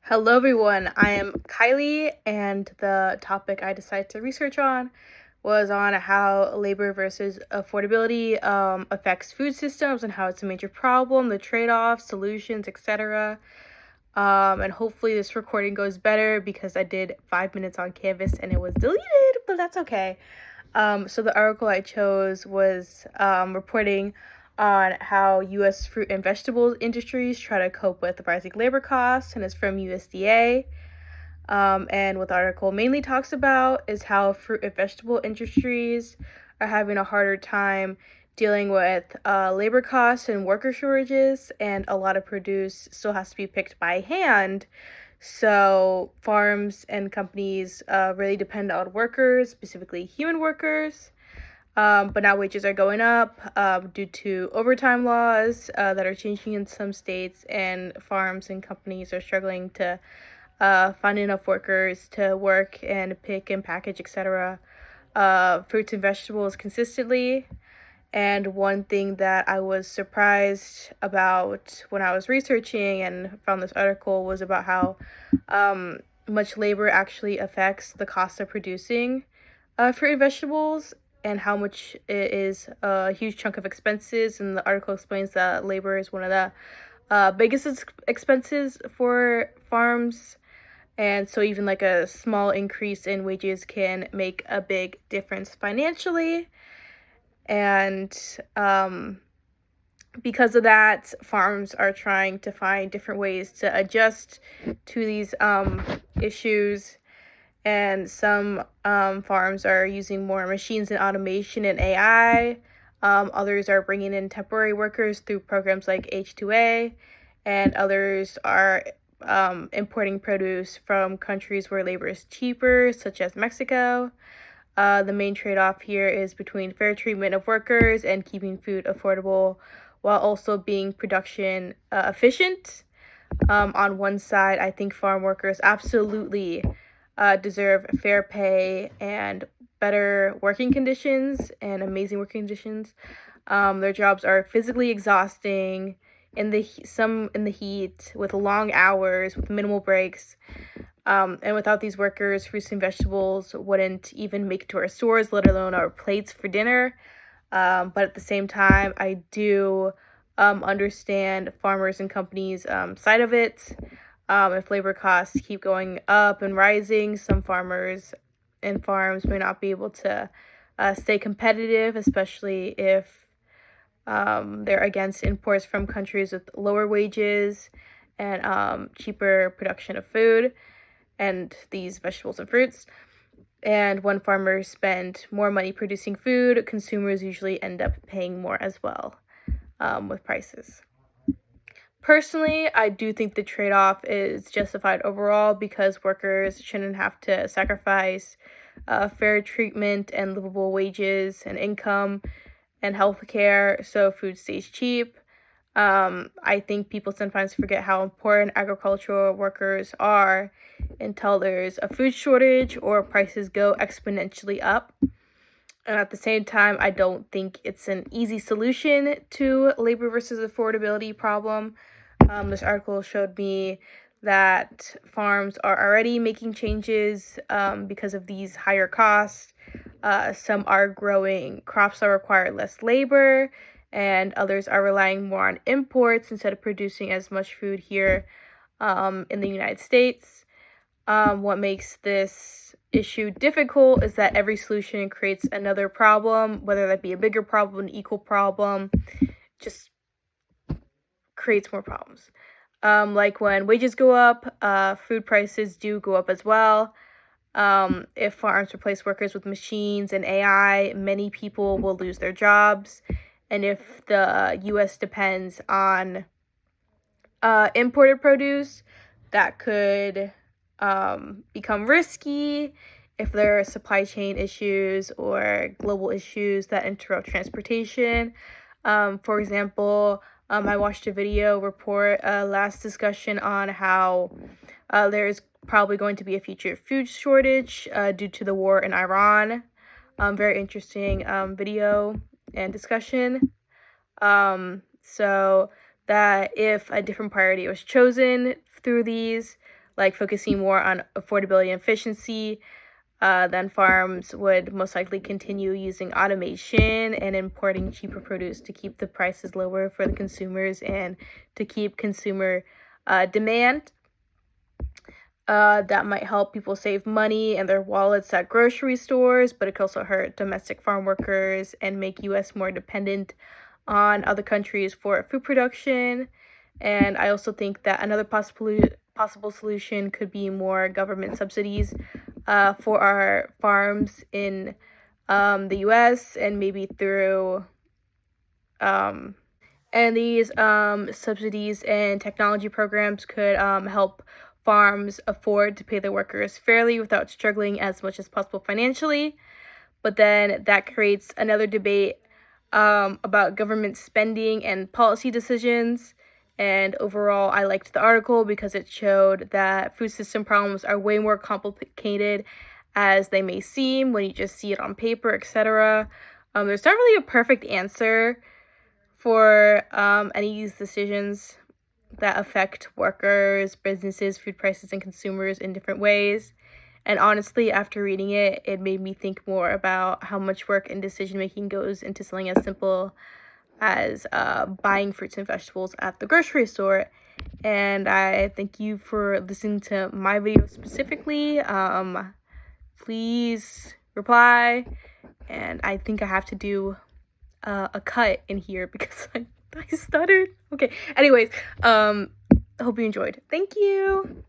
Hello, everyone. I am Kylie, and the topic I decided to research on was on how labor versus affordability affects food systems and how it's a major problem, the trade-offs, solutions, etc. And hopefully this recording goes better because I did 5 minutes on Canvas and it was deleted, but that's okay. So the article I chose was reporting on how U.S. fruit and vegetable industries try to cope with the rising labor costs, and it's from USDA. And what the article mainly talks about is how fruit and vegetable industries are having a harder time dealing with labor costs and worker shortages, and a lot of produce still has to be picked by hand. So farms and companies really depend on workers, specifically human workers. But now wages are going up due to overtime laws that are changing in some states, and farms and companies are struggling to find enough workers to work and pick and package, etc. Fruits and vegetables consistently. And one thing that I was surprised about when I was researching and found this article was about how much labor actually affects the cost of producing fruit and vegetables, and how much it is a huge chunk of expenses. And the article explains that labor is one of the biggest expenses for farms. And so even like a small increase in wages can make a big difference financially. And because of that, farms are trying to find different ways to adjust to these issues. And some farms are using more machines and automation and AI. Others are bringing in temporary workers through programs like H2A, and others are importing produce from countries where labor is cheaper, such as Mexico. The main trade-off here is between fair treatment of workers and keeping food affordable while also being production efficient. On one side, I think farm workers absolutely deserve fair pay and better working conditions and amazing working conditions. Their jobs are physically exhausting, some in the heat, with long hours, with minimal breaks. And without these workers, fruits and vegetables wouldn't even make it to our stores, let alone our plates for dinner. But at the same time, I do understand farmers and companies' side of it. If labor costs keep going up and rising, some farmers and farms may not be able to stay competitive, especially if they're against imports from countries with lower wages and cheaper production of food and these vegetables and fruits. And when farmers spend more money producing food, consumers usually end up paying more as well with prices. Personally, I do think the trade-off is justified overall because workers shouldn't have to sacrifice fair treatment and livable wages and income and health care so food stays cheap. I think people sometimes forget how important agricultural workers are until there's a food shortage or prices go exponentially up. And at the same time, I don't think it's an easy solution to labor versus affordability problem. This article showed me that farms are already making changes because of these higher costs. Some are growing crops that require less labor, and others are relying more on imports instead of producing as much food here in the United States. What makes this issue difficult is that every solution creates another problem, whether that be a bigger problem, an equal problem, just creates more problems. Like when wages go up, food prices do go up as well. If farms replace workers with machines and AI, many people will lose their jobs. And if the U.S. depends on imported produce, that could become risky if there are supply chain issues or global issues that interrupt transportation. For example, I watched a video report last discussion on how there's probably going to be a future food shortage due to the war in Iran. Very interesting video and discussion. So that if a different priority was chosen through these, like focusing more on affordability and efficiency, then farms would most likely continue using automation and importing cheaper produce to keep the prices lower for the consumers and to keep consumer demand. That might help people save money and their wallets at grocery stores, but it could also hurt domestic farm workers and make U.S. more dependent on other countries for food production. And I also think that another possible solution could be more government subsidies for our farms in the U.S. and maybe through and these subsidies and technology programs could help farms afford to pay their workers fairly without struggling as much as possible financially. But then that creates another debate about government spending and policy decisions. And overall, I liked the article because it showed that food system problems are way more complicated as they may seem when you just see it on paper, etc. There's not really a perfect answer for any of these decisions that affect workers, businesses, food prices, and consumers in different ways. And honestly, after reading it, it made me think more about how much work and decision making goes into something as simple as buying fruits and vegetables at the grocery store. And I thank you for listening to my video specifically. Please reply. And I think I have to do a cut in here because I stuttered. Okay. Anyways, hope you enjoyed. Thank you.